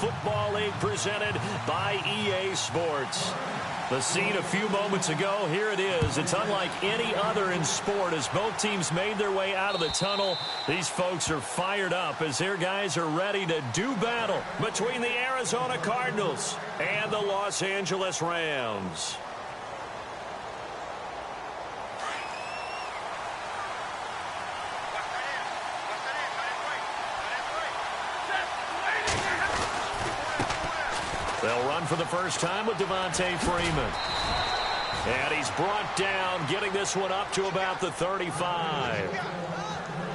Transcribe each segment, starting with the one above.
Football League presented by EA Sports. The scene a few moments ago, here it is. It's unlike any other in sport as both teams made their way out of the tunnel. These folks are fired up as their guys are ready to do battle between the Arizona Cardinals and the Los Angeles Rams. They'll run for the first time with Devontae Freeman. And he's brought down, getting this one up to about the 35.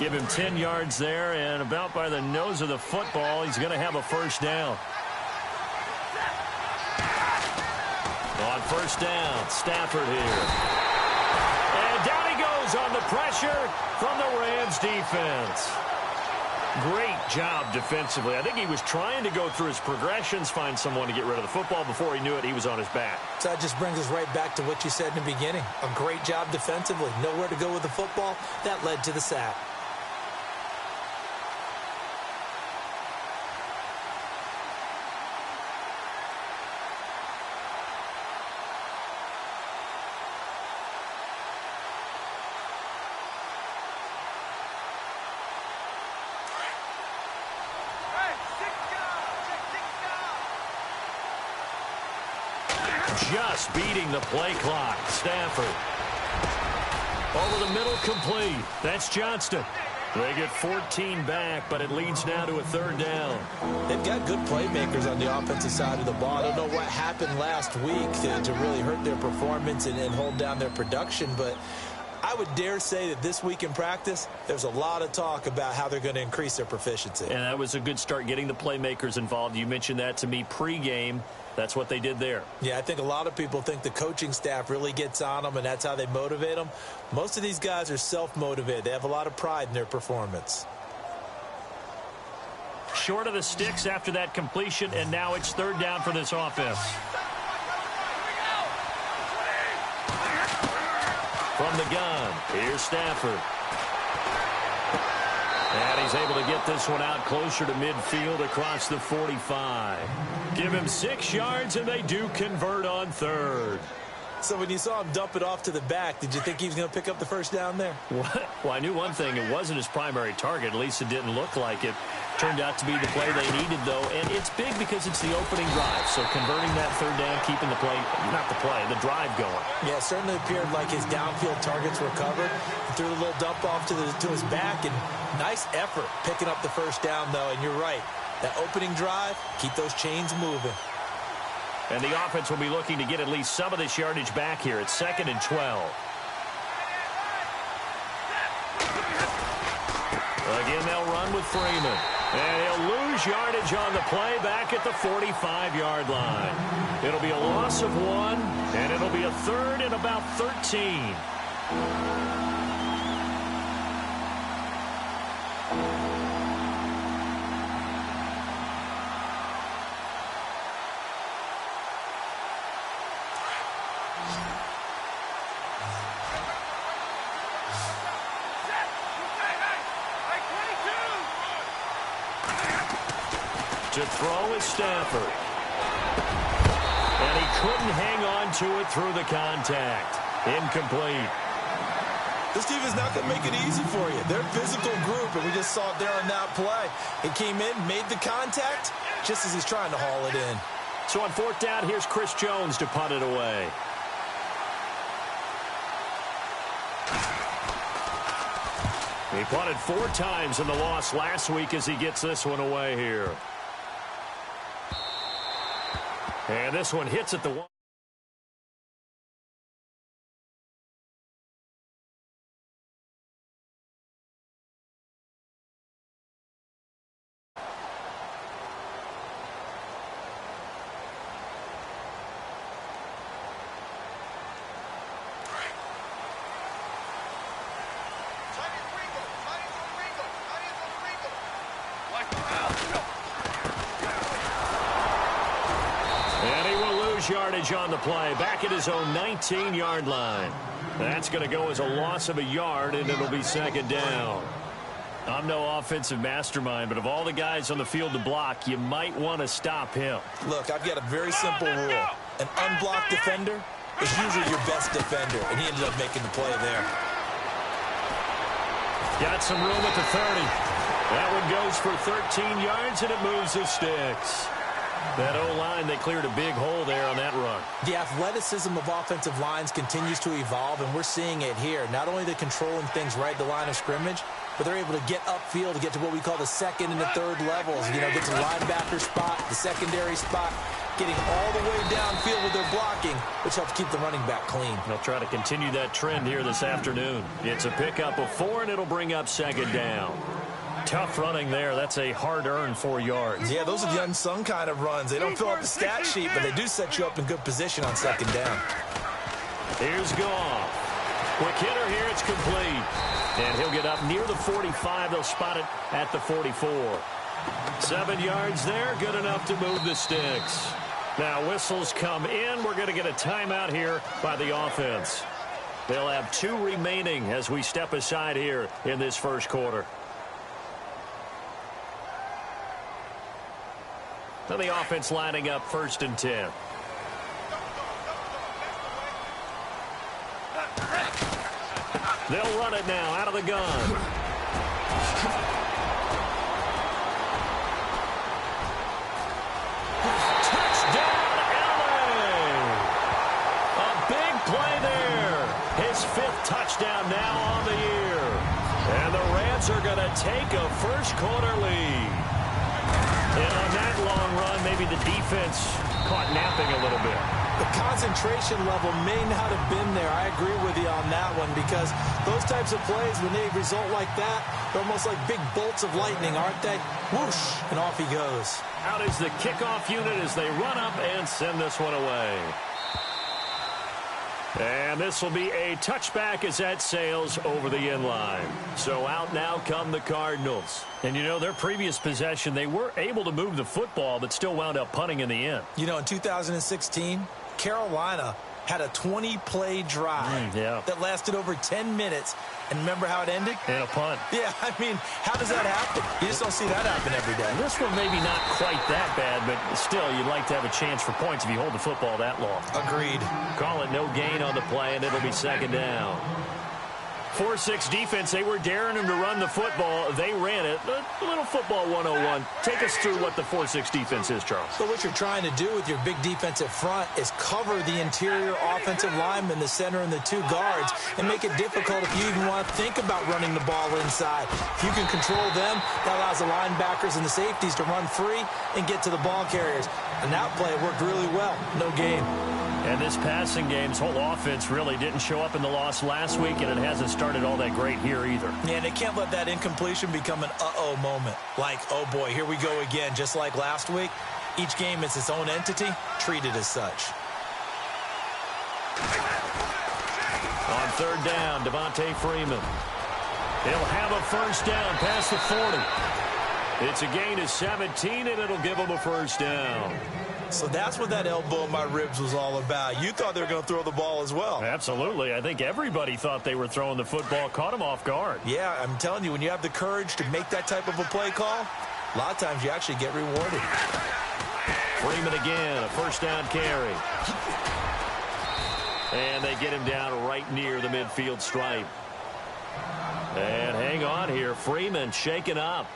Give him 10 yards there, and about by the nose of the football, he's going to have a first down. On first down, Stafford here. And down he goes on the pressure from the Rams defense. Great job defensively. I think he was trying to go through his progressions, find someone to get rid of the football. Before he knew it, he was on his back. So that just brings us right back to what you said in the beginning. A great job defensively. Nowhere to go with the football. That led to the sack. Just beating the play clock. Stafford. Over the middle, complete. That's Johnston. They get 14 back, but it leads now to a third down. They've got good playmakers on the offensive side of the ball. I don't know what happened last week to really hurt their performance and hold down their production, but I would dare say that this week in practice, there's a lot of talk about how they're going to increase their proficiency. And that was a good start, getting the playmakers involved. You mentioned that to me pregame. That's what they did there. Yeah, I think a lot of people think the coaching staff really gets on them, and that's how they motivate them. Most of these guys are self-motivated. They have a lot of pride in their performance. Short of the sticks after that completion, and now it's third down for this offense. From the gun, here's Stafford. And he's able to get this one out closer to midfield across the 45. Give him 6 yards, and they do convert on third. So when you saw him dump it off to the back, did you think he was going to pick up the first down there? Well, I knew one thing. It wasn't his primary target. At least it didn't look like it. Turned out to be the play they needed, though. And it's big because it's the opening drive. So converting that third down, keeping the play, not the play, the drive going. Yeah, it certainly appeared like his downfield targets were covered. He threw a little dump off to his back, and nice effort picking up the first down, though. And you're right. That opening drive, keep those chains moving. And the offense will be looking to get at least some of this yardage back here. It's 2nd and 12. Again, they'll run with Freeman. And he'll lose yardage on the play back at the 45-yard line. It'll be a loss of 1, and it'll be a third and about 13. To throw is Stafford. And he couldn't hang on to it through the contact. Incomplete. This team is not going to make it easy for you. They're a physical group, and we just saw it there on that play. He came in, made the contact, just as he's trying to haul it in. So on fourth down, here's Chris Jones to punt it away. He punted 4 times in the loss last week as he gets this one away here. And this one hits at the 1. Yardage on the play, back at his own 19-yard line. That's going to go as a loss of a yard, and it'll be 2nd down. I'm no offensive mastermind, but of all the guys on the field to block, you might want to stop him. Look, I've got a very simple rule. An unblocked defender is usually your best defender, and he ended up making the play there. Got some room at the 30. That one goes for 13 yards, and it moves the sticks. That O-line, they cleared a big hole there on that run. The athleticism of offensive lines continues to evolve, and we're seeing it here. Not only the controlling things right at the line of scrimmage, but they're able to get upfield to get to what we call the second and the third levels. You know, get to the linebacker spot, the secondary spot, getting all the way downfield with their blocking, which helps keep the running back clean. They'll try to continue that trend here this afternoon. It's a pickup of 4, and it'll bring up second down. Tough running there. That's a hard-earned 4 yards. Yeah, those are the unsung kind of runs. They don't fill up the stat sheet, but they do set you up in good position on second down. Here's Goff. Quick hitter here. It's complete. And he'll get up near the 45. They'll spot it at the 44. 7 yards there. Good enough to move the sticks. Now whistles come in. We're going to get a timeout here by the offense. They'll have 2 remaining as we step aside here in this first quarter. So the offense lining up 1st and 10. They'll run it now out of the gun. Touchdown, LA! A big play there. His 5th touchdown now on the year. And the Rams are going to take a first quarter lead. And on that long run, maybe the defense caught napping a little bit. The concentration level may not have been there. I agree with you on that one, because those types of plays, when they result like that, they're almost like big bolts of lightning, aren't they? Whoosh, and off he goes. Out is the kickoff unit as they run up and send this one away. And this will be a touchback as that sails over the end line. So out now come the Cardinals. And, you know, their previous possession, they were able to move the football, but still wound up punting in the end. You know, in 2016, Carolina had a 20-play drive that lasted over 10 minutes. And remember how it ended? And a punt. Yeah, I mean, how does that happen? You just don't see that happen every day. This one maybe not quite that bad, but still, you'd like to have a chance for points if you hold the football that long. Agreed. Call it no gain on the play, and it'll be second down. 4-6 defense, they were daring him to run the football. They ran it. A little football 101. Take us through what the 4-6 defense is, Charles. So what you're trying to do with your big defensive front is cover the interior offensive lineman, the center, and the 2 guards, and make it difficult if you even want to think about running the ball inside. If you can control them, that allows the linebackers and the safeties to run free and get to the ball carriers. And that play worked really well. No gain. And this passing game's whole offense really didn't show up in the loss last week, and it hasn't started all that great here either. Yeah, they can't let that incompletion become an uh-oh moment. Like, oh boy, here we go again. Just like last week, each game is its own entity, treated as such. On 3rd down, Devontae Freeman. He'll have a first down past the 40. It's a gain of 17, and it'll give him a first down. So that's what that elbow in my ribs was all about. You thought they were going to throw the ball as well. Absolutely. I think everybody thought they were throwing the football, caught him off guard. Yeah, I'm telling you, when you have the courage to make that type of a play call, a lot of times you actually get rewarded. Freeman again, a first down carry. And they get him down right near the midfield stripe. And hang on here. Freeman shaken up.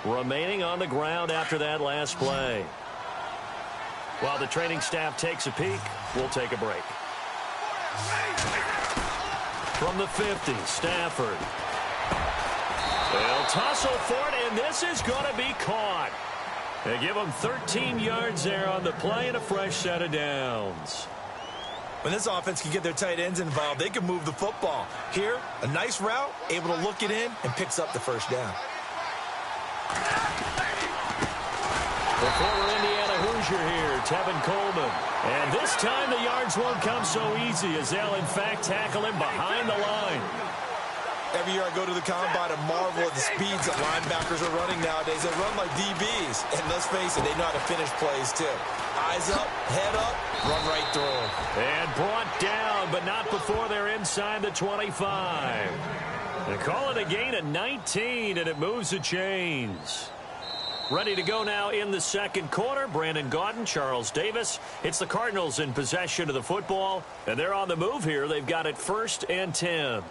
Remaining on the ground after that last play. While the training staff takes a peek, we'll take a break. From the 50, Stafford. They'll tussle for it, and this is going to be caught. They give them 13 yards there on the play and a fresh set of downs. When this offense can get their tight ends involved, they can move the football. Here, a nice route, able to look it in, and picks up the first down. The former Indiana Hoosier here, Tevin Coleman. And this time the yards won't come so easy as they'll, in fact, tackle him behind the line. Every year I go to the combine and marvel at the speeds that linebackers are running nowadays. They run like DBs. And let's face it, they know how to finish plays, too. Eyes up, head up, run right through them. And brought down, but not before they're inside the 25. They call it a gain of 19, and it moves the chains. Ready to go now in the second quarter. Brandon Gaudin, Charles Davis. It's the Cardinals in possession of the football, and they're on the move here. They've got it 1st and 10.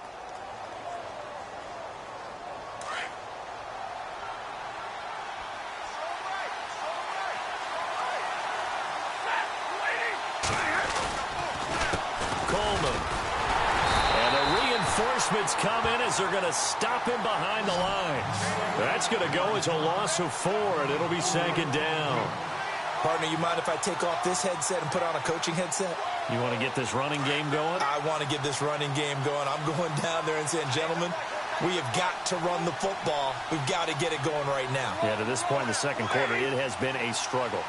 Reinforcements come in as they're going to stop him behind the line. That's going to go as a loss of 4, and it'll be 2nd down. Partner, you mind if I take off this headset and put on a coaching headset? You want to get this running game going? I want to get this running game going. I'm going down there and saying, gentlemen, we have got to run the football. We've got to get it going right now. Yeah, to this point in the second quarter, it has been a struggle.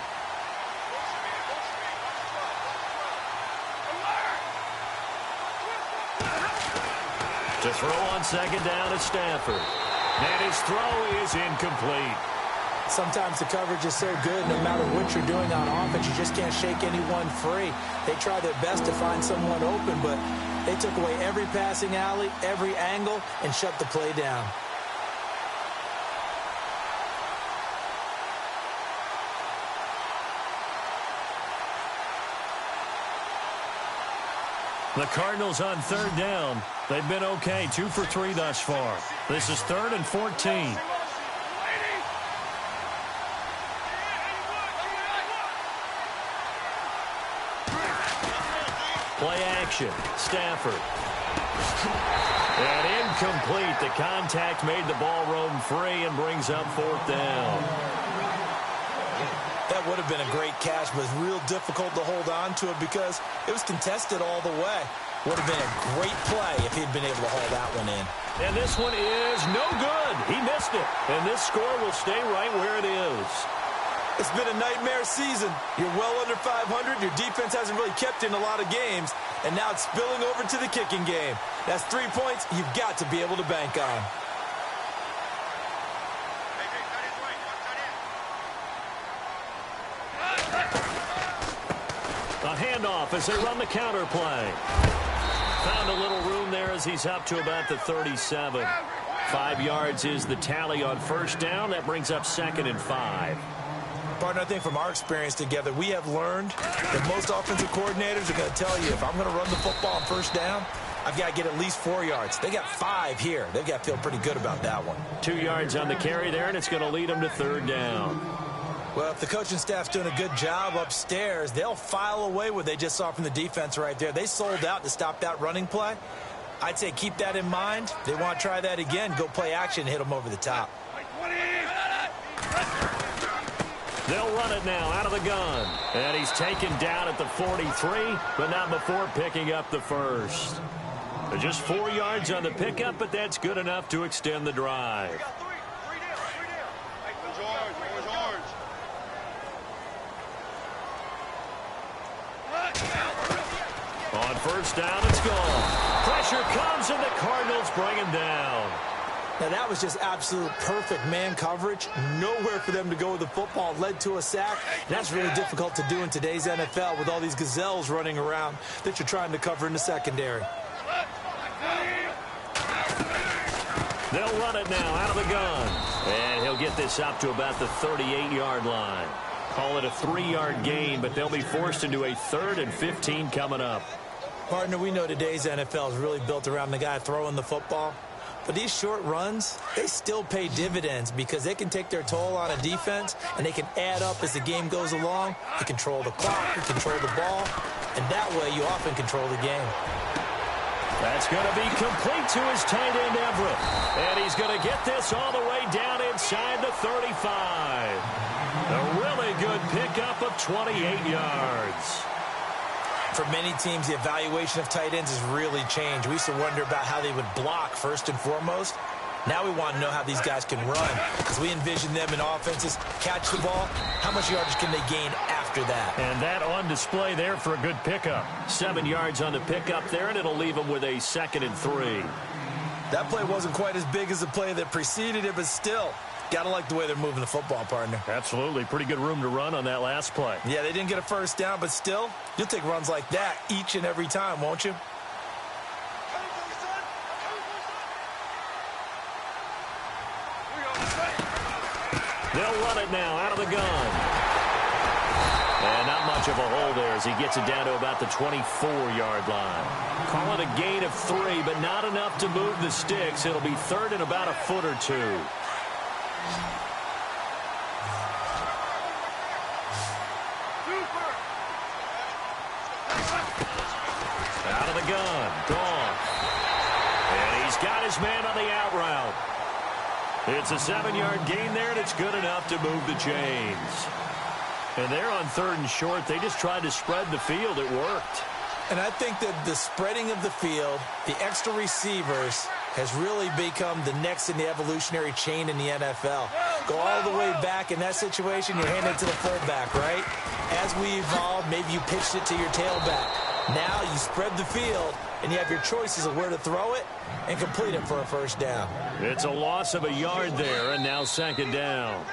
To throw on 2nd down is Stafford. And his throw is incomplete. Sometimes the coverage is so good, no matter what you're doing on offense, you just can't shake anyone free. They try their best to find someone open, but they took away every passing alley, every angle, and shut the play down. The Cardinals on 3rd down. They've been okay, 2 for 3 thus far. This is 3rd and 14. Play action. Stafford. And incomplete. The contact made the ball roam free and brings up 4th down. That would have been a great catch, but it's real difficult to hold on to it because it was contested all the way. Would have been a great play if he'd been able to haul that one in. And this one is no good. He missed it. And this score will stay right where it is. It's been a nightmare season. You're well under 500. Your defense hasn't really kept in a lot of games. And now it's spilling over to the kicking game. That's 3 points you've got to be able to bank on. A handoff as they run the counter play. Found a little room there as he's up to about the 37. 5 yards is the tally on 1st down. That brings up 2nd and 5. Partner, I think from our experience together, we have learned that most offensive coordinators are going to tell you, if I'm going to run the football on 1st down, I've got to get at least 4 yards. They got 5 here. They've got to feel pretty good about that one. 2 yards on the carry there, and it's going to lead them to 3rd down. Well, if the coaching staff's doing a good job upstairs, they'll file away what they just saw from the defense right there. They sold out to stop that running play. I'd say keep that in mind. They want to try that again. Go play action and hit them over the top. They'll run it now out of the gun. And he's taken down at the 43, but not before picking up the 1st. Just 4 yards on the pickup, but that's good enough to extend the drive. On 1st down, it's gone. Pressure comes, and the Cardinals bring him down. Now, that was just absolute perfect man coverage. Nowhere for them to go with the football. Led to a sack. That's really difficult to do in today's NFL with all these gazelles running around that you're trying to cover in the secondary. They'll run it now out of the gun. And he'll get this up to about the 38-yard line. Call it a 3-yard gain, but they'll be forced into a 3rd and 15 coming up. Partner, we know today's NFL is really built around the guy throwing the football. But these short runs, they still pay dividends because they can take their toll on a defense, and they can add up as the game goes along. You control the clock, you control the ball, and that way you often control the game. That's going to be complete to his tight end, Everett. And he's going to get this all the way down inside the 35. A really good pickup of 28 yards. For many teams, the evaluation of tight ends has really changed. We used to wonder about how they would block first and foremost. Now we want to know how these guys can run, because we envision them in offenses catch the ball. How much yardage can they gain after that? And that on display there for a good pickup. 7 yards on the pickup there, and it'll leave them with a 2nd and 3. That play wasn't quite as big as the play that preceded it, but still, got to like the way they're moving the football, partner. Absolutely. Pretty good room to run on that last play. Yeah, they didn't get a 1st down, but still, you'll take runs like that each and every time, won't you? They'll run it now out of the gun. And not much of a hole there as he gets it down to about the 24-yard line. Call it a gain of 3, but not enough to move the sticks. It'll be third and about a foot or two. Out of the gun. Gone. And he's got his man on the out route. It's a 7-yard gain there, and it's good enough to move the chains. And they're on third and short. They just tried to spread the field. It worked. And I think that the spreading of the field, the extra receivers, has really become the next in the evolutionary chain in the NFL. Go all the way back in that situation, you hand it to the fullback, right? As we evolved, maybe you pitched it to your tailback. Now you spread the field, and you have your choices of where to throw it and complete it for a first down. It's a loss of a yard there, and now second down.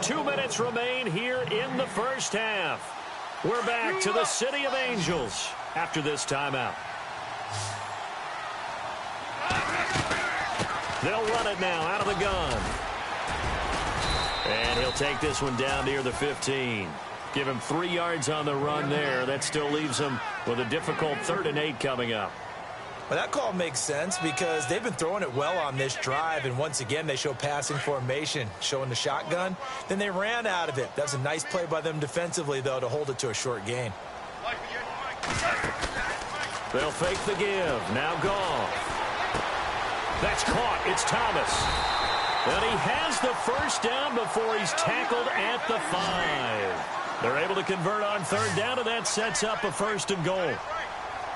2 minutes remain here in the first half. We're back to the City of Angels after this timeout. They'll run it now out of the gun. And he'll take this one down near the 15. Give him 3 yards on the run there. That still leaves him with a difficult 3rd and 8 coming up. Well, that call makes sense because they've been throwing it well on this drive, and once again they show passing formation, showing the shotgun. Then they ran out of it. That was a nice play by them defensively, though, to hold it to a short gain. They'll fake the give. Now Goff. That's caught. It's Thomas. And he has the first down before he's tackled at the 5. They're able to convert on 3rd down, and that sets up a 1st and goal.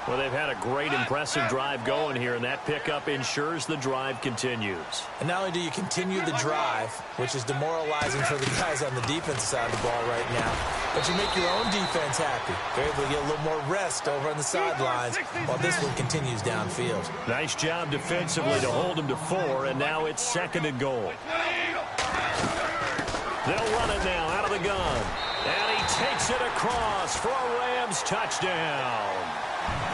Well, they've had a great, impressive drive going here, and that pickup ensures the drive continues. And not only do you continue the drive, which is demoralizing for the guys on the defensive side of the ball right now, but you make your own defense happy. They're able to get a little more rest over on the sidelines while this one continues downfield. Nice job defensively to hold him to 4, and now it's 2nd and goal. They'll run it now out of the gun. And he takes it across for a Rams touchdown.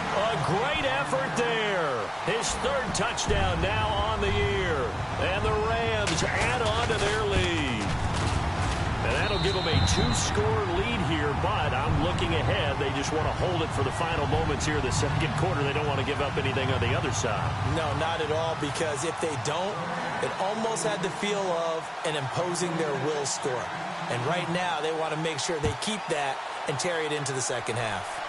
A great effort there. His 3rd touchdown now on the year. And the Rams add on to their lead. And that'll give them a 2-score lead here, but I'm looking ahead. They just want to hold it for the final moments here of the 2nd quarter. They don't want to give up anything on the other side. No, not at all, because if they don't, it almost had the feel of an imposing their will score. And right now, they want to make sure they keep that and carry it into the second half.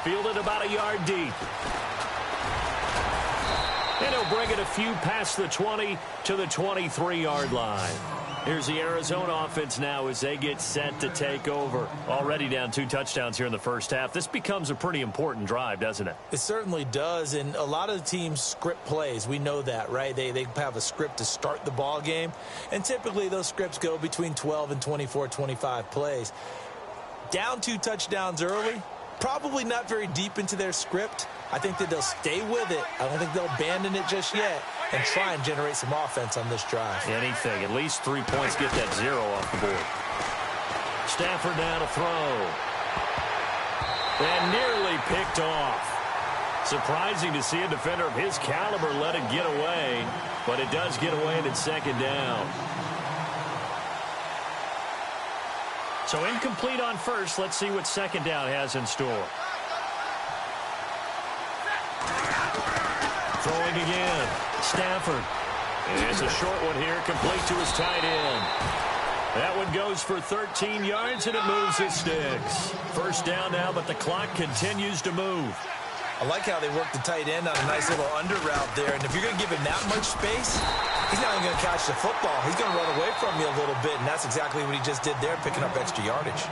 Fielded about a yard deep. And he'll bring it a few past the 20 to the 23-yard line. Here's the Arizona offense now as they get set to take over. Already down 2 touchdowns here in the first half. This becomes a pretty important drive, doesn't it? It certainly does, and a lot of the teams script plays. We know that, right? They have a script to start the ball game, and typically those scripts go between 12 and 24, 25 plays. Down 2 touchdowns early, probably not very deep into their script. I think that they'll stay with it. I don't think they'll abandon it just yet and try and generate some offense on this drive. Anything. At least 3 points. Get that 0 off the board. Stafford now to throw. And nearly picked off. Surprising to see a defender of his caliber let it get away. But it does get away and it's 2nd down. So incomplete on 1st. Let's see what 2nd down has in store. Throwing again. Stafford. It's a short one here, complete to his tight end. That one goes for 13 yards, and it moves his sticks. 1st down now, but the clock continues to move. I like how they work the tight end on a nice little under route there. And if you're going to give him that much space, he's not even going to catch the football. He's going to run away from you a little bit, and that's exactly what he just did there, picking up extra yardage.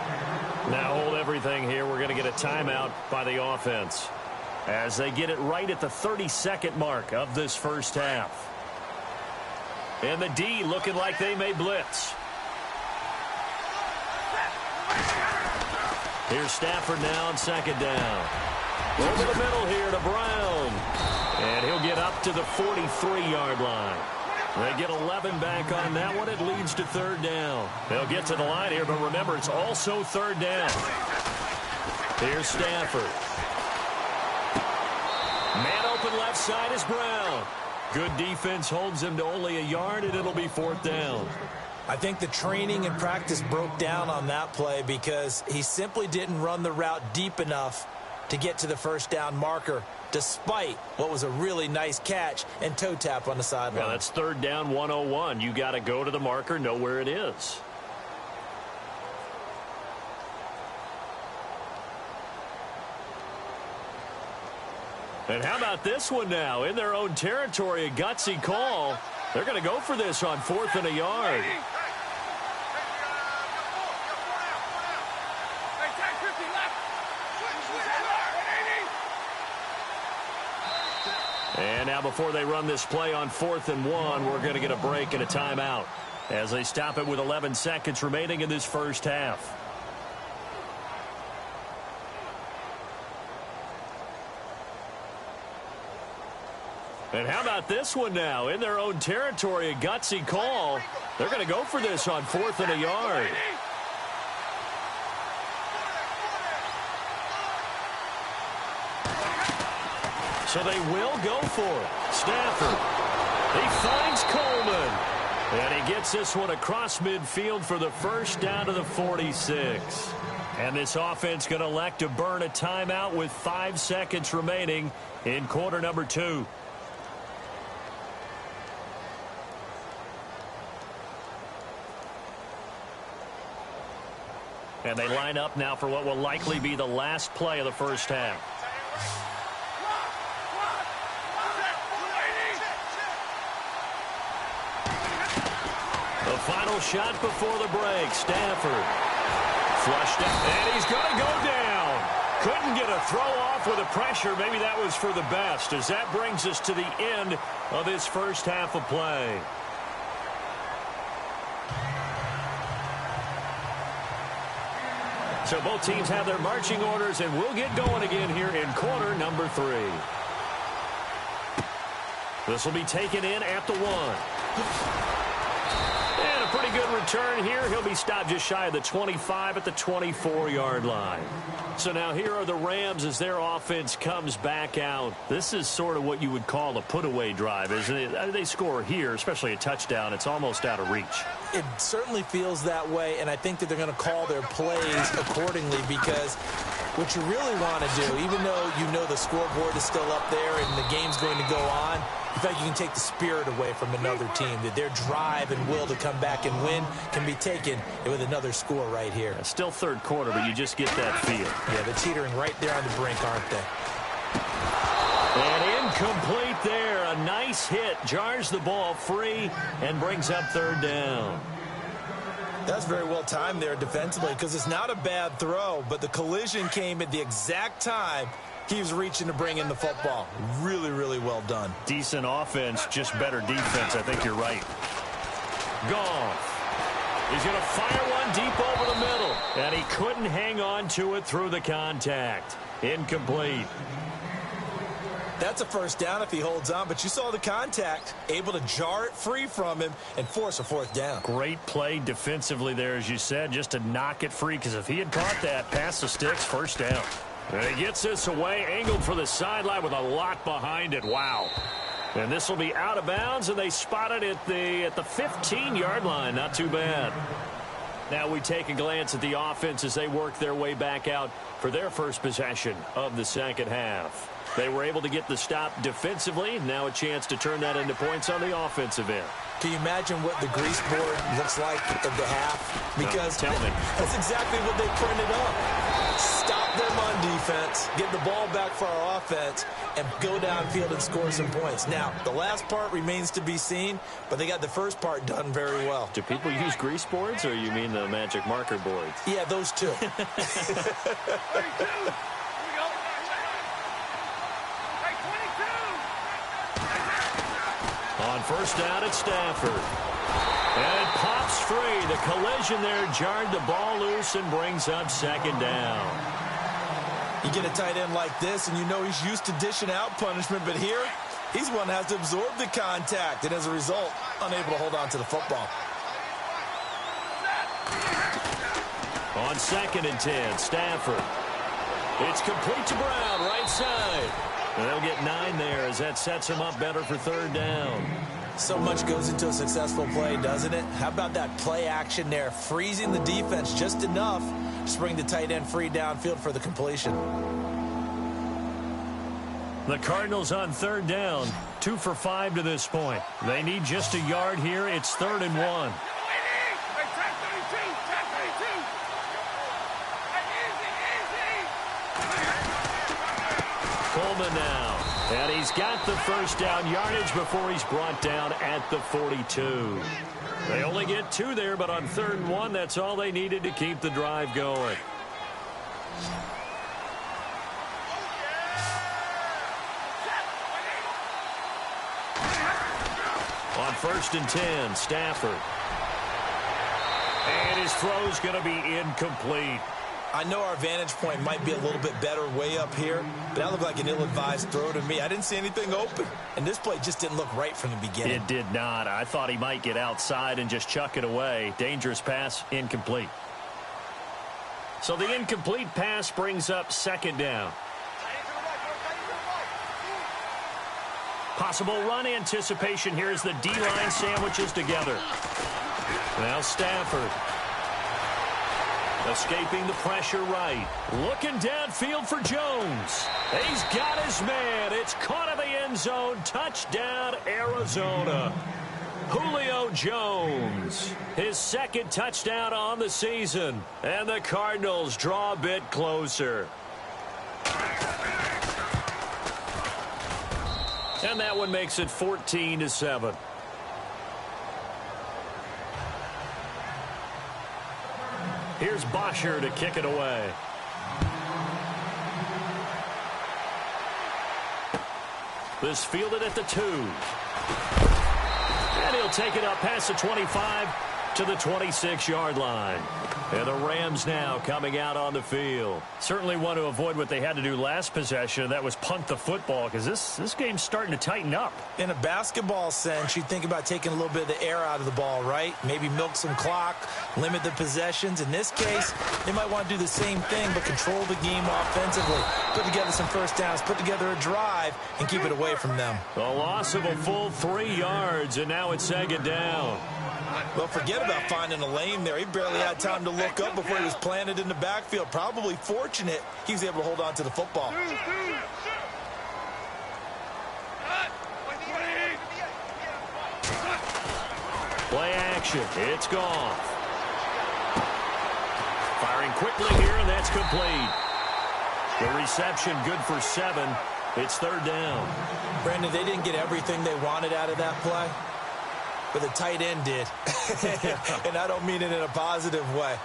Now hold everything here. We're going to get a timeout by the offense as they get it right at the 32nd mark of this first half. And the D looking like they may blitz. Here's Stafford now on 2nd down. Over the middle here to Brown. And he'll get up to the 43-yard line. They get 11 back on that one. It leads to 3rd down. They'll get to the line here, but remember, it's also 3rd down. Here's Stafford. Man open left side is Brown. Good defense holds him to only a yard, and it'll be 4th down. I think the training and practice broke down on that play because he simply didn't run the route deep enough to get to the first down marker, despite what was a really nice catch and toe tap on the sideline. Yeah, that's 3rd down 101. You got to go to the marker, know where it is. And how about this one now? In their own territory, a gutsy call. They're going to go for this on 4th and a yard. And now before they run this play on 4th and 1, we're going to get a break and a timeout as they stop it with 11 seconds remaining in this first half. And how about this one now? In their own territory, a gutsy call. They're going to go for this on 4th and a yard. So they will go for it. Stafford. He finds Coleman. And he gets this one across midfield for the first down to the 46. And this offense going to elect to burn a timeout with 5 seconds remaining in quarter number 2. And they line up now for what will likely be the last play of the first half. The final shot before the break. Stafford flushed out, and he's going to go down. Couldn't get a throw off with the pressure. Maybe that was for the best, as that brings us to the end of this first half of play. So both teams have their marching orders, and we'll get going again here in quarter number 3. This will be taken in at the 1. And a pretty good return here. He'll be stopped just shy of the 25 at the 24-yard line. So now here are the Rams as their offense comes back out. This is sort of what you would call a put-away drive, isn't it? They score here, especially a touchdown. It's almost out of reach. It certainly feels that way, and I think that they're going to call their plays accordingly, because what you really want to do, even though you know the scoreboard is still up there and the game's going to go on, in fact, you can take the spirit away from another team, that their drive and will to come back and win can be taken with another score right here. It's still third quarter, but you just get that feel. Yeah, they're teetering right there on the brink, aren't they? And incomplete there. A nice hit. Jars the ball free and brings up 3rd down. That's very well timed there defensively, because it's not a bad throw, but the collision came at the exact time he was reaching to bring in the football. Really, really well done. Decent offense, just better defense. I think you're right. Goff. He's going to fire one deep over the middle. And he couldn't hang on to it through the contact. Incomplete. That's a first down if he holds on, but you saw the contact, able to jar it free from him and force a 4th down. Great play defensively there, as you said, just to knock it free, because if he had caught that, past the sticks, first down. And he gets this away, angled for the sideline with a lot behind it. Wow. And this will be out of bounds, and they spot it at the 15-yard line. Not too bad. Now we take a glance at the offense as they work their way back out for their first possession of the second half. They were able to get the stop defensively. Now a chance to turn that into points on the offensive end. Can you imagine what the grease board looks like at the half? Because tell me. That's exactly what they printed up. Stop them on defense, get the ball back for our offense, and go downfield and score some points. Now, the last part remains to be seen, but they got the first part done very well. Do people use grease boards, or you mean the magic marker boards? Yeah, those two. On first down, it's Stafford. And it pops free. The collision there jarred the ball loose and brings up 2nd down. You get a tight end like this, and you know he's used to dishing out punishment, but here, he's one that has to absorb the contact, and as a result, unable to hold on to the football. On 2nd and 10, Stafford. It's complete to Brown, right side. And they'll get 9 there as that sets them up better for third down. So much goes into a successful play, doesn't it? How about that play action there, freezing the defense just enough to bring the tight end free downfield for the completion. The Cardinals on third down, 2 for 5 to this point. They need just a yard here. It's 3rd and 1. Coleman now, and he's got the first down yardage before he's brought down at the 42. They only get 2 there, but on 3rd and 1, that's all they needed to keep the drive going. On 1st and 10, Stafford. And his throw's going to be incomplete. I know our vantage point might be a little bit better way up here, but that looked like an ill-advised throw to me. I didn't see anything open, and this play just didn't look right from the beginning. It did not. I thought he might get outside and just chuck it away. Dangerous pass, incomplete. So the incomplete pass brings up 2nd down. Possible run anticipation here as the D-line sandwiches together. Now Stafford. Escaping the pressure right. Looking downfield for Jones. He's got his man. It's caught in the end zone. Touchdown, Arizona. Julio Jones. His 2nd touchdown on the season. And the Cardinals draw a bit closer. And that one makes it 14-7. Here's Bosher to kick it away. This fielded at the 2. And he'll take it up past the 25 to the 26-yard line. And the Rams now coming out on the field. Certainly want to avoid what they had to do last possession. That was punt the football, because this game's starting to tighten up. In a basketball sense, you think about taking a little bit of the air out of the ball, right? Maybe milk some clock, limit the possessions. In this case, they might want to do the same thing, but control the game offensively. Put together some first downs, put together a drive, and keep it away from them. A loss of a full 3 yards, and now it's 2nd down. Well, forget about finding a lane there. He barely had time to look up before he was planted in the backfield. Probably fortunate he was able to hold on to the football. Play action. It's gone. Firing quickly here, and that's complete. The reception good for 7. It's 3rd down. Brandon, they didn't get everything they wanted out of that play, but the tight end did. And I don't mean it in a positive way.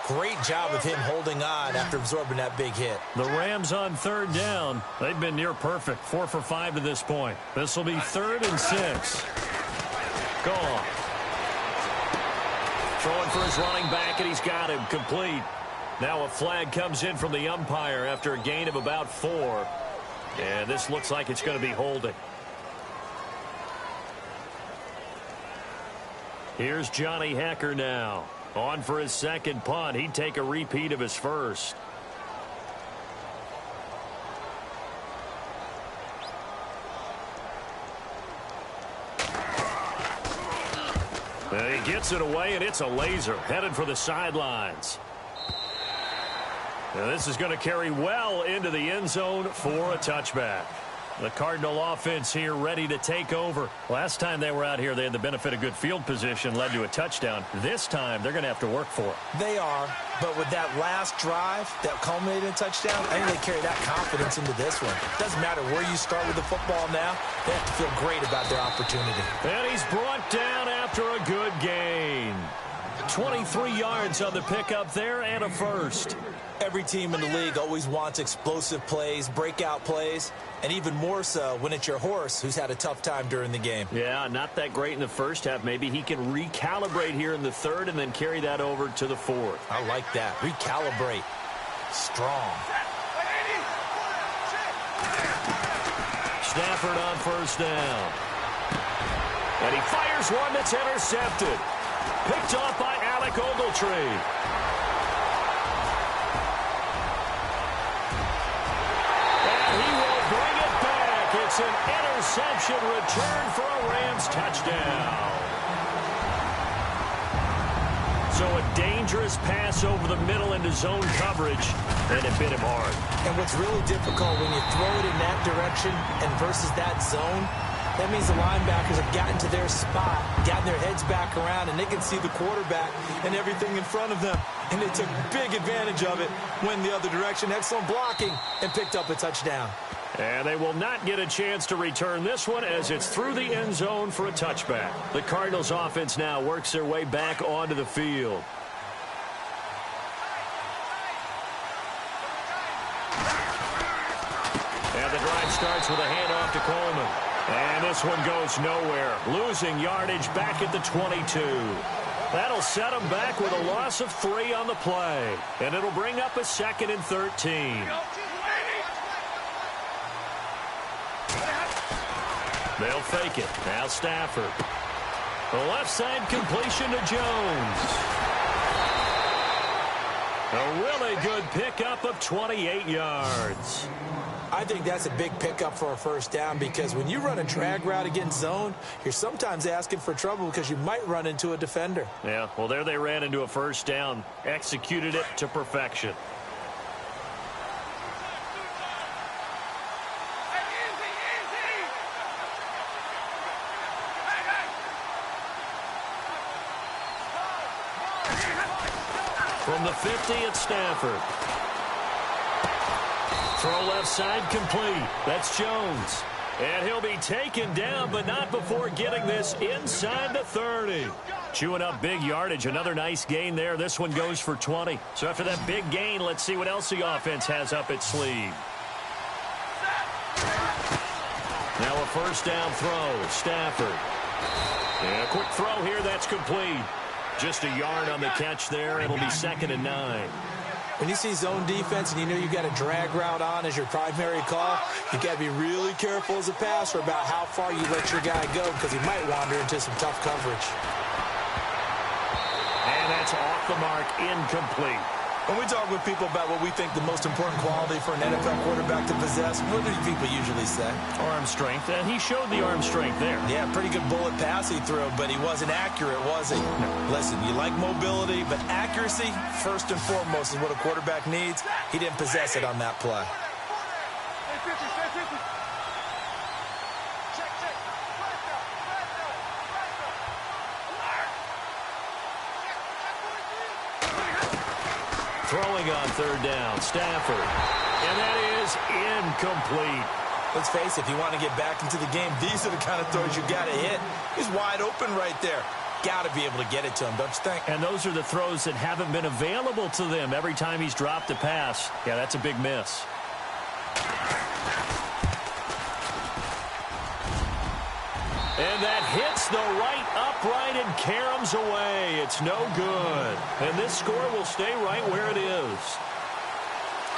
Great job of him holding on after absorbing that big hit. The Rams on 3rd down. They've been near perfect. 4 for 5 to this point. This will be 3rd and 6. Gone. Throwing for his running back, and he's got him complete. Now a flag comes in from the umpire after a gain of about 4. And this looks like it's going to be holding. Here's Johnny Hecker now. On for his 2nd punt. He'd take a repeat of his first. And he gets it away, and it's a laser. Headed for the sidelines. Now this is going to carry well into the end zone for a touchback. The Cardinal offense here ready to take over. Last time they were out here, they had the benefit of good field position, led to a touchdown. This time, they're going to have to work for it. They are, but with that last drive that culminated in a touchdown, I think they carry that confidence into this one. Doesn't matter where you start with the football now, they have to feel great about their opportunity. And he's brought down after a good gain. 23 yards on the pickup there and a first. Every team in the league always wants explosive plays, breakout plays, and even more so when it's your horse who's had a tough time during the game. Yeah, not that great in the first half. Maybe he can recalibrate here in the 3rd and then carry that over to the 4th. I like that. Recalibrate. Strong. Stafford on 1st down. And he fires one that's intercepted. Picked off by Alec Ogletree. And he will bring it back. It's an interception return for a Rams touchdown. So a dangerous pass over the middle into zone coverage, and it bit him hard. And what's really difficult when you throw it in that direction and versus that zone, that means the linebackers have gotten to their spot, gotten their heads back around, and they can see the quarterback and everything in front of them. And they took big advantage of it, went the other direction, excellent blocking, and picked up a touchdown. And they will not get a chance to return this one as it's through the end zone for a touchback. The Cardinals offense now works their way back onto the field. And the drive starts with a handoff to Coleman. And this one goes nowhere. Losing yardage back at the 22. That'll set them back with a loss of 3 on the play. And it'll bring up a 2nd and 13. They'll fake it. Now Stafford. The left side completion to Jones. A really good pickup of 28 yards. I think that's a big pickup for a first down because when you run a drag route against zone, you're sometimes asking for trouble because you might run into a defender. Yeah, well, there they ran into a first down. Executed it to perfection. From the 50, it's Stafford. Throw left side complete. That's Jones. And he'll be taken down, but not before getting this inside the 30. Chewing up big yardage. Another nice gain there. This one goes for 20. So after that big gain, let's see what else the offense has up its sleeve. Now a first down throw. Stafford. And a quick throw here. That's complete. Just a yard on the catch there. It'll be 2nd and 9. When you see zone defense and you know you got a drag route on as your primary call, you got to be really careful as a passer about how far you let your guy go because he might wander into some tough coverage. And that's off the mark, incomplete. When we talk with people about what we think the most important quality for an NFL quarterback to possess, what do people usually say? Arm strength, and he showed the arm strength there. Yeah, pretty good bullet pass he threw, but he wasn't accurate, was he? No. Listen, you like mobility, but accuracy, first and foremost, is what a quarterback needs. He didn't possess it on that play. Throwing on third down, Stafford. And that is incomplete. Let's face it, if you want to get back into the game, these are the kind of throws you got to hit. He's wide open right there. Got to be able to get it to him, don't you think? And those are the throws that haven't been available to them every time he's dropped a pass. Yeah, that's a big miss. And that hits the right upright and caroms away. It's no good. And this score will stay right where it is.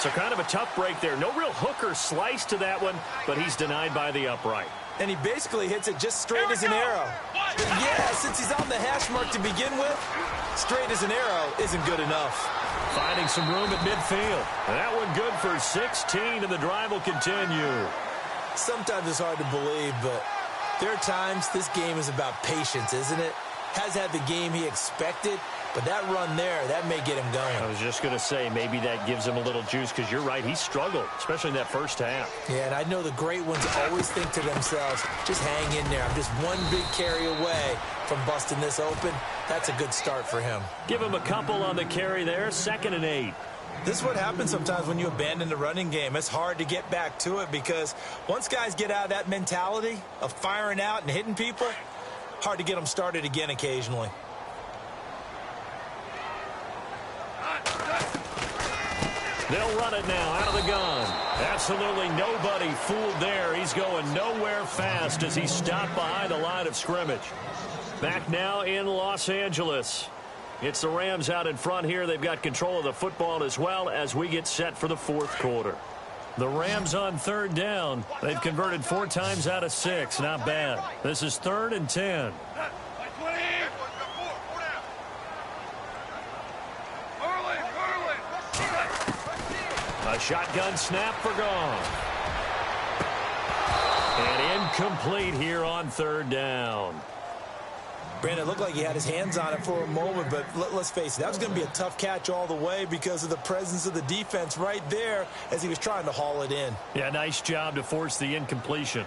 So kind of a tough break there. No real hook or slice to that one, but he's denied by the upright. And he basically hits it just straight as an arrow. Yeah, since he's on the hash mark to begin with, straight as an arrow isn't good enough. Finding some room at midfield. That one good for 16, and the drive will continue. Sometimes it's hard to believe, but there are times this game is about patience, isn't it? Has had the game he expected, but that run there, that may get him going. I was just going to say, maybe that gives him a little juice, because you're right, he struggled, especially in that first half. Yeah, and I know the great ones always think to themselves, just hang in there. I'm just one big carry away from busting this open. That's a good start for him. Give him a couple on the carry there, 2nd and 8. This is what happens sometimes when you abandon the running game. It's hard to get back to it because once guys get out of that mentality of firing out and hitting people, hard to get them started again occasionally. They'll run it now out of the gun. Absolutely nobody fooled there. He's going nowhere fast as he's stopped behind the line of scrimmage. Back now in Los Angeles. It's the Rams out in front here. They've got control of the football as well as we get set for the 4th quarter. The Rams on 3rd down. They've converted 4 times out of 6. Not bad. This is 3rd and 10. A shotgun snap for Goff. incomplete here on third down. Brandon, it looked like he had his hands on it for a moment, but let's face it, that was going to be a tough catch all the way because of the presence of the defense right there as he was trying to haul it in. Yeah, nice job to force the incompletion.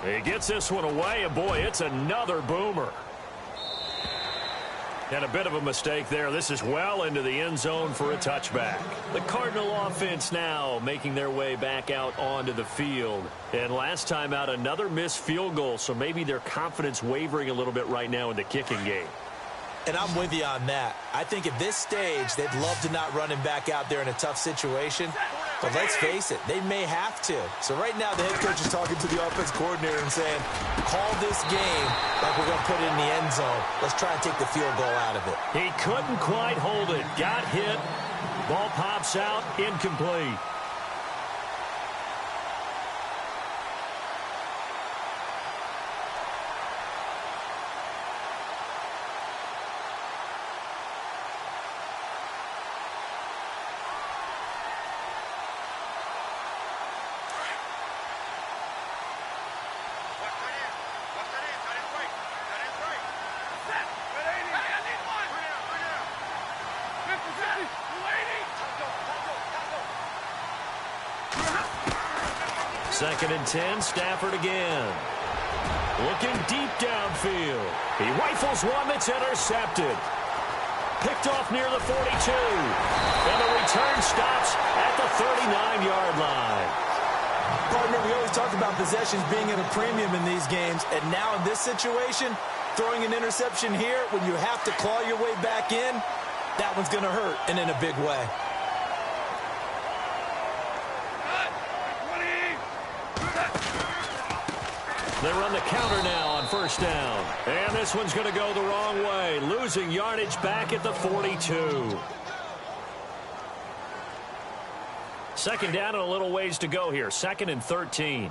He gets this one away, and boy, it's another boomer. And a bit of a mistake there. This is well into the end zone for a touchback. The Cardinal offense now making their way back out onto the field. And last time out, another missed field goal, so maybe their confidence wavering a little bit right now in the kicking game. And I'm with you on that. I think at this stage, they'd love to not run him back out there in a tough situation. But let's face it, they may have to. So right now, the head coach is talking to the offense coordinator and saying, call this game like we're going to put it in the end zone. Let's try and take the field goal out of it. He couldn't quite hold it. Got hit. Ball pops out. Incomplete. Second and 10, Stafford again. Looking deep downfield. He rifles one that's intercepted. Picked off near the 42. And the return stops at the 39-yard line. Partner, we always talk about possessions being at a premium in these games. And now in this situation, throwing an interception here when you have to claw your way back in, that one's going to hurt, and in a big way. They run the counter now on first down. And this one's going to go the wrong way. Losing yardage back at the 42. Second down and a little ways to go here. Second and 13.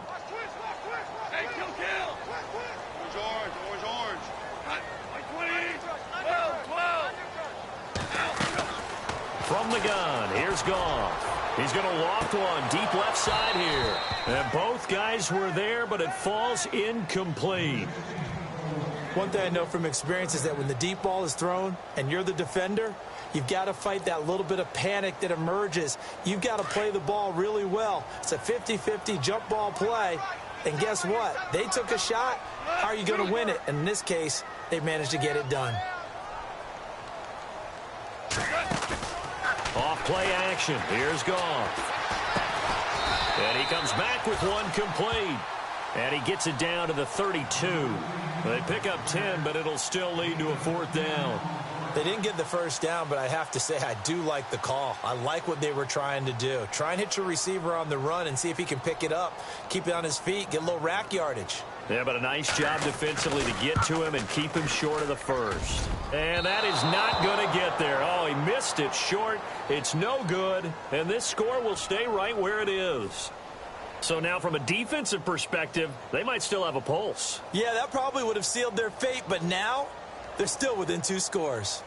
From the gun, here's Goff. He's going to loft one deep left side here. And both guys were there, but it falls incomplete. One thing I know from experience is that when the deep ball is thrown and you're the defender, you've got to fight that little bit of panic that emerges. You've got to play the ball really well. It's a 50-50 jump ball play. And guess what? They took a shot. How are you going to win it? And in this case, they managed to get it done. Off play action. Here's Goff. And he comes back with one complete. And he gets it down to the 32. They pick up 10, but it'll still lead to a fourth down. They didn't get the first down, but I have to say I do like the call. I like what they were trying to do. Try and hit your receiver on the run and see if he can pick it up. Keep it on his feet. Get a little rack yardage. Yeah, but a nice job defensively to get to him and keep him short of the first. And that is not going to get there. Oh, he missed it short. It's no good. And this score will stay right where it is. So now from a defensive perspective, they might still have a pulse. Yeah, that probably would have sealed their fate, but now they're still within 2 scores.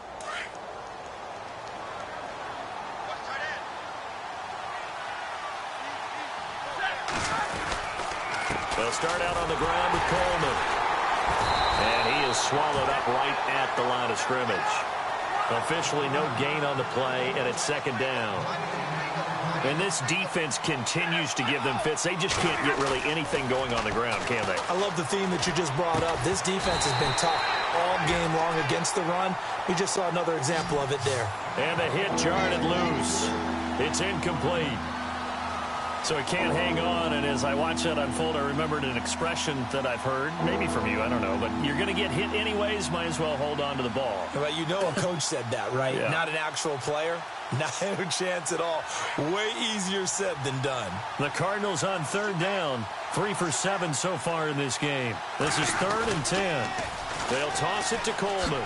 They'll start out on the ground with Coleman. And he is swallowed up right at the line of scrimmage. Officially no gain on the play, and it's second down. And this defense continues to give them fits. They just can't get really anything going on the ground, can they? I love the theme that you just brought up. This defense has been tough all game long against the run. We just saw another example of it there. And the hit jarred it loose. It's incomplete. So he can't hang on, and as I watch that unfold, I remembered an expression that I've heard, maybe from you, I don't know, but you're going to get hit anyways, might as well hold on to the ball. Well, you know a coach said that, right? Yeah. Not an actual player. Not a chance at all. Way easier said than done. The Cardinals on third down, 3 for 7 so far in this game. This is 3rd and 10. They'll toss it to Coleman.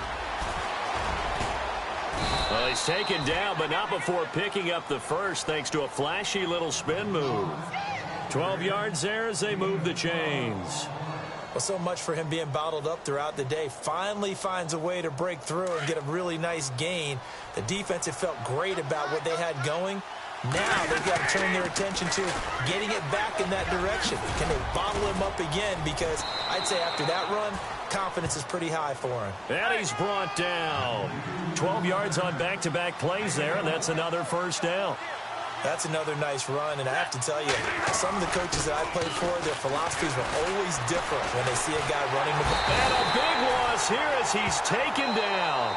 Well, he's taken down, but not before picking up the first thanks to a flashy little spin move. 12 yards there as they move the chains. Well, so much for him being bottled up throughout the day. Finally finds a way to break through and get a really nice gain. The defense had felt great about what they had going. Now they've got to turn their attention to getting it back in that direction. Can they bottle him up again? Because I'd say after that run, confidence is pretty high for him. And he's brought down. 12 yards on back-to-back plays there, and that's another first down. That's another nice run, and I have to tell you, some of the coaches that I played for, their philosophies were always different when they see a guy running the ball. And a big loss here as he's taken down.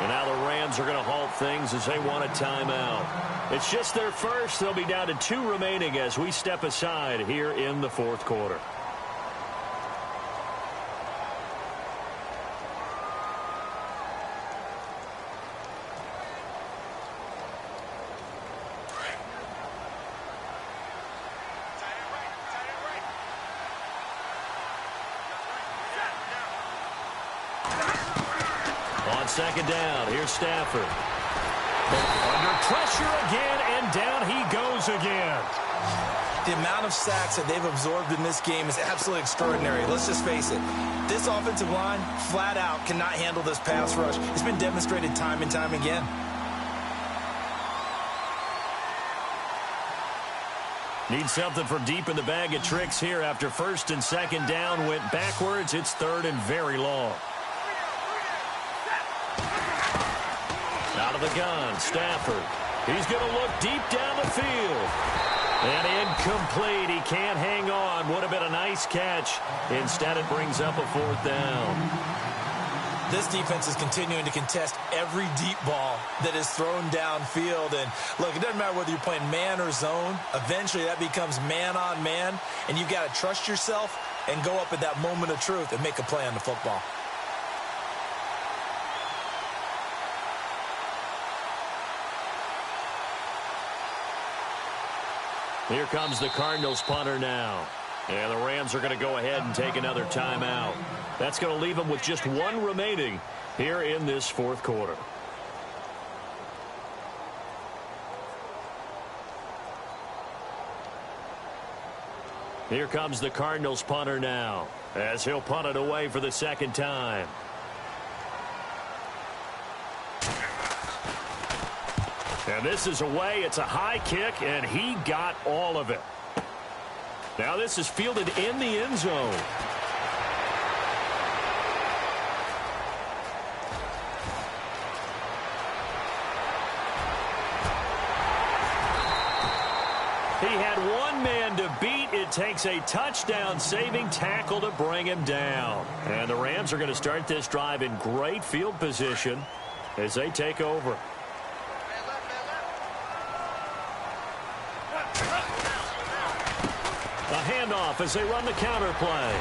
And now the Rams are going to halt things as they want a timeout. It's just their first. They'll be down to 2 remaining as we step aside here in the fourth quarter. On second down, here's Stafford. Under pressure again, and down he goes again. The amount of sacks that they've absorbed in this game is absolutely extraordinary. Let's just face it. This offensive line, flat out, cannot handle this pass rush. It's been demonstrated time and time again. Need something from deep in the bag of tricks here after first and second down went backwards. It's third and very long. Out of the gun, Stafford. He's going to look deep down the field. And incomplete. He can't hang on. Would have been a nice catch. Instead, it brings up a fourth down. This defense is continuing to contest every deep ball that is thrown downfield. And, look, it doesn't matter whether you're playing man or zone. Eventually, that becomes man on man. And you've got to trust yourself and go up at that moment of truth and make a play on the football. Here comes the Cardinals punter now. And the Rams are going to go ahead and take another timeout. That's going to leave them with just 1 remaining here in this fourth quarter. Here comes the Cardinals punter now as he'll punt it away for the second time. And this is away. It's a high kick, and he got all of it. Now this is fielded in the end zone. He had one man to beat. It takes a touchdown-saving tackle to bring him down. And the Rams are going to start this drive in great field position as they take over. A handoff as they run the counter play.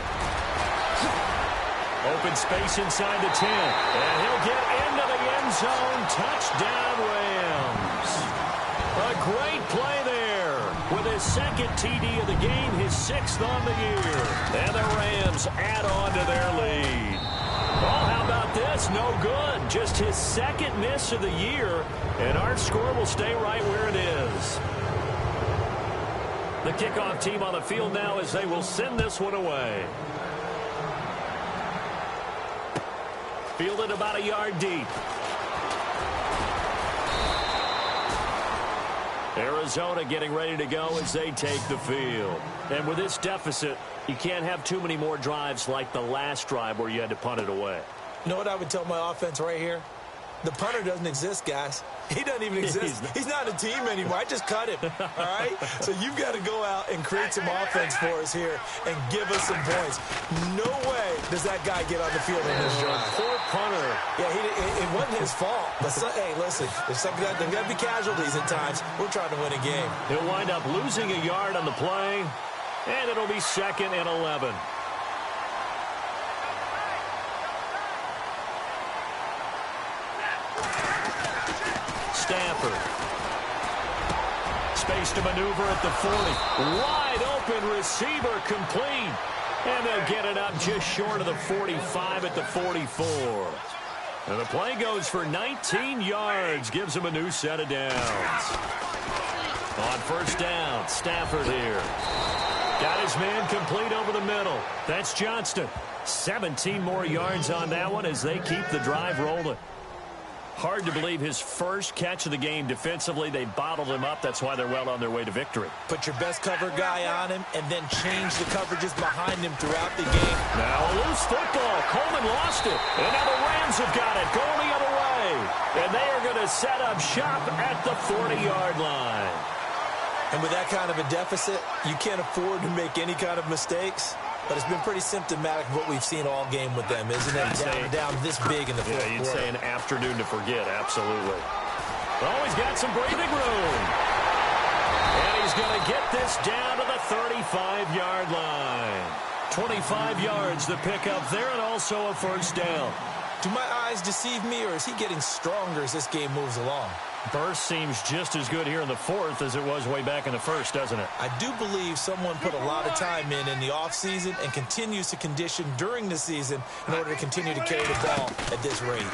Open space inside the 10. And he'll get into the end zone. Touchdown, Rams. A great play there with his second TD of the game, his 6th on the year. And the Rams add on to their lead. Oh, how about this? No good. Just his 2nd miss of the year. And our score will stay right where it is. The kickoff team on the field now as they will send this one away. Fielded about a yard deep. Arizona getting ready to go as they take the field. And with this deficit, you can't have too many more drives like the last drive where you had to punt it away. You know what I would tell my offense right here? The punter doesn't exist, guys. He doesn't even exist. He's not a team anymore. I just cut him, all right? So you've got to go out and create some offense for us here and give us some points. No way does that guy get on the field in this drive. Poor punter. Yeah, it wasn't his fault. But hey, listen, there's got to be casualties at times. We're trying to win a game. He'll wind up losing a yard on the play, and it'll be 2nd and 11. Stafford. Space to maneuver at the 40. Wide open receiver complete. And they'll get it up just short of the 45 at the 44. And the play goes for 19 yards. Gives them a new set of downs. On first down, Stafford here. Got his man complete over the middle. That's Johnston. 17 more yards on that one as they keep the drive rolling. Hard to believe his first catch of the game defensively. They bottled him up. That's why they're well on their way to victory. Put your best cover guy on him and then change the coverages behind him throughout the game. Now a loose football. Coleman lost it. And now the Rams have got it. Going the other way. And they are going to set up shop at the 40-yard line. And with that kind of a deficit, you can't afford to make any kind of mistakes. But it's been pretty symptomatic of what we've seen all game with them, isn't it? Down this big in the fourth quarter. You'd say an afternoon to forget, absolutely. Oh, he's got some breathing room. And he's going to get this down to the 35-yard line. 25 yards to pick up there, and also a first down. Do my eyes deceive me, or is he getting stronger as this game moves along? Burst seems just as good here in the fourth as it was way back in the first, doesn't it? I do believe someone put a lot of time in the offseason and continues to condition during the season in order to continue to carry the ball at this rate.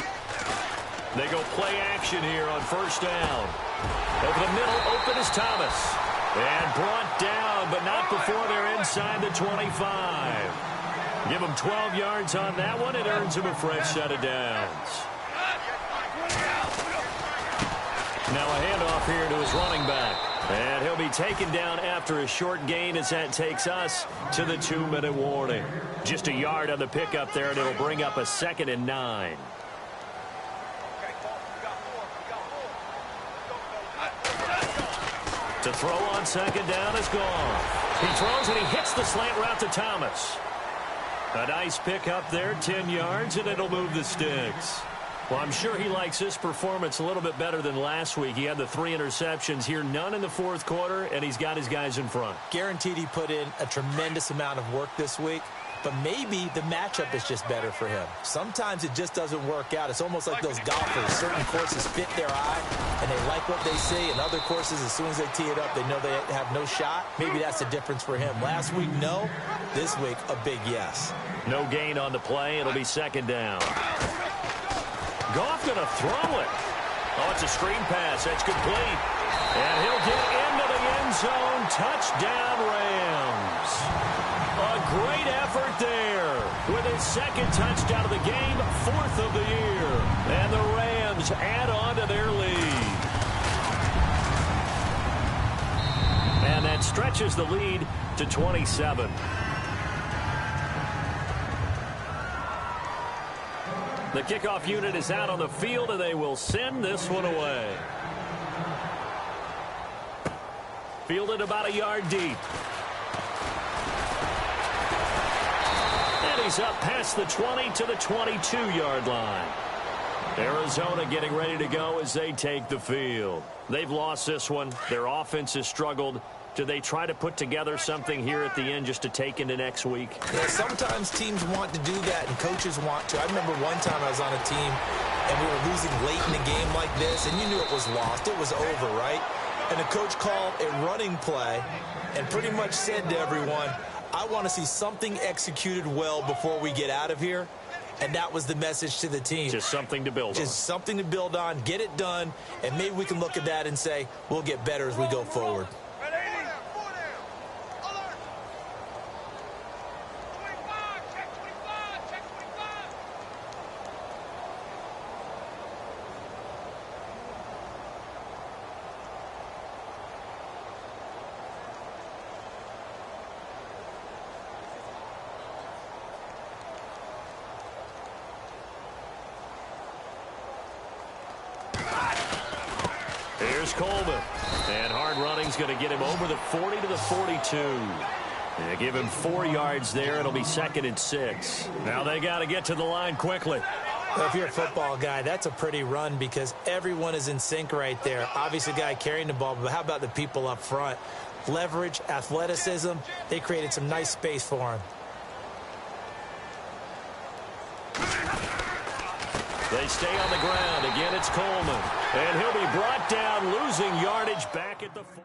They go play action here on first down. Over the middle, open is Thomas. And brought down, but not before they're inside the 25. Give him 12 yards on that one. It earns him a fresh set of downs. Now a handoff here to his running back. And he'll be taken down after a short gain as that takes us to the 2-minute warning. Just a yard on the pickup there, and it'll bring up a 2nd and 9. To throw on second down is gone. He throws and he hits the slant route to Thomas. A nice pickup there, 10 yards, and it'll move the sticks. Well, I'm sure he likes this performance a little bit better than last week. He had the 3 interceptions here, none in the fourth quarter, and he's got his guys in front. Guaranteed he put in a tremendous amount of work this week, but maybe the matchup is just better for him. Sometimes it just doesn't work out. It's almost like those golfers. Certain courses fit their eye, and they like what they see, and other courses, as soon as they tee it up, they know they have no shot. Maybe that's the difference for him. Last week, no. This week, a big yes. No gain on the play. It'll be second down. Goff going to throw it. Oh, it's a screen pass. That's complete. And he'll get into the end zone. Touchdown, Rams. A great effort there with his 2nd touchdown of the game, 4th of the year. And the Rams add on to their lead. And that stretches the lead to 27. The kickoff unit is out on the field, and they will send this one away. Fielded about a yard deep. And he's up past the 20 to the 22-yard line. Arizona getting ready to go as they take the field. They've lost this one. Their offense has struggled. Do they try to put together something here at the end just to take into next week? Yeah, sometimes teams want to do that and coaches want to. I remember one time I was on a team and we were losing late in the game like this, and you knew it was lost. It was over, right? And the coach called a running play and pretty much said to everyone, I want to see something executed well before we get out of here. And that was the message to the team. Just something to build on. Just something to build on, get it done, and maybe we can look at that and say, we'll get better as we go forward. Here's Coleman. And hard running's going to get him over the 40 to the 42. They give him 4 yards there. It'll be 2nd and 6. Now they got to get to the line quickly. Well, if you're a football guy, that's a pretty run because everyone is in sync right there. Obviously, the guy carrying the ball, but how about the people up front? Leverage, athleticism, they created some nice space for him. They stay on the ground. Again, it's Coleman. And he'll be brought down, losing yardage back at the 4.